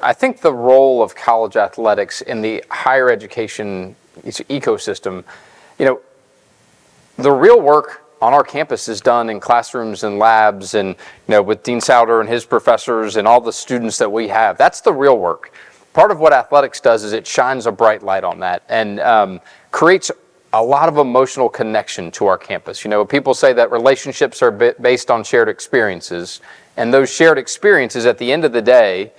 I think the role of college athletics in the higher education ecosystem, the real work on our campus is done in classrooms and labs and, with Dean Souter and his professors and all the students that we have. That's the real work. Part of what athletics does is it shines a bright light on that and creates a lot of emotional connection to our campus. People say that relationships are based on shared experiences, and those shared experiences at the end of the day,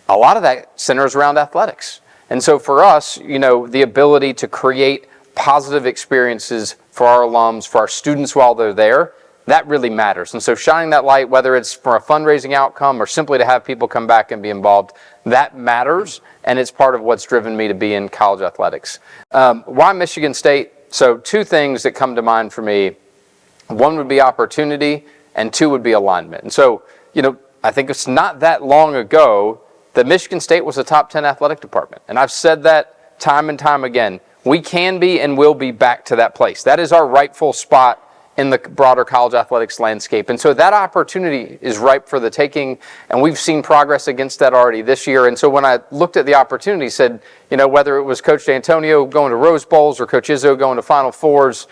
a lot of that centers around athletics. And so for us, the ability to create positive experiences for our alums, for our students while they're there, that really matters. And so shining that light, whether it's for a fundraising outcome or simply to have people come back and be involved, that matters, and it's part of what's driven me to be in college athletics. Why Michigan State? So 2 things that come to mind for me. 1 would be opportunity, and 2 would be alignment. And so, I think it's not that long ago that Michigan State was a top 10 athletic department. And I've said that time and time again. We can be and will be back to that place. That is our rightful spot in the broader college athletics landscape. And so that opportunity is ripe for the taking, and we've seen progress against that already this year. And so when I looked at the opportunity, said, whether it was Coach D'Antonio going to Rose Bowls or Coach Izzo going to Final Fours,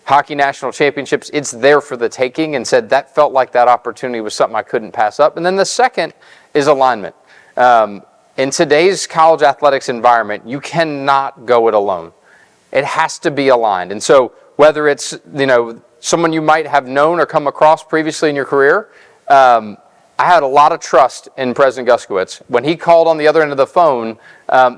hockey national championships, it's there for the taking, and said that felt like that opportunity was something I couldn't pass up. And then the second is alignment. In today's college athletics environment, you cannot go it alone. It has to be aligned. And so whether it's, someone you might have known or come across previously in your career, I had a lot of trust in President Guskiewicz. When he called on the other end of the phone,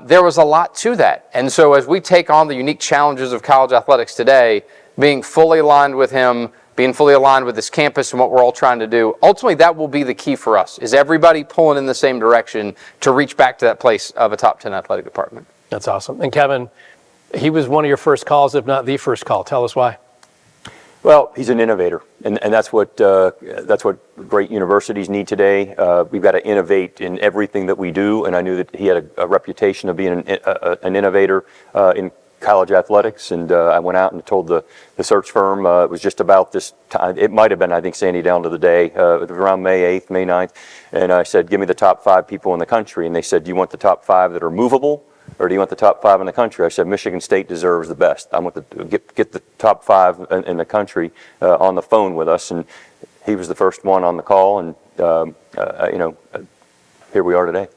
there was a lot to that. And so as we take on the unique challenges of college athletics today, being fully aligned with him, being fully aligned with this campus and what we're all trying to do, ultimately that will be the key for us, is everybody pulling in the same direction to reach back to that place of a top 10 athletic department. That's awesome. And Kevin, he was one of your first calls, if not the first call. Tell us why. Well, he's an innovator, and that's what great universities need today. We've got to innovate in everything that we do, and I knew that he had a reputation of being an innovator in college athletics, and I went out and told the search firm, it was just about this time, it might have been, I think, Sandy, down to the day, around May 8th, May 9th, and I said, give me the top 5 people in the country, and they said, do you want the top 5 that are movable, or do you want the top 5 in the country? I said, Michigan State deserves the best. I want to get the top 5 in the country on the phone with us, and he was the first one on the call, and here we are today.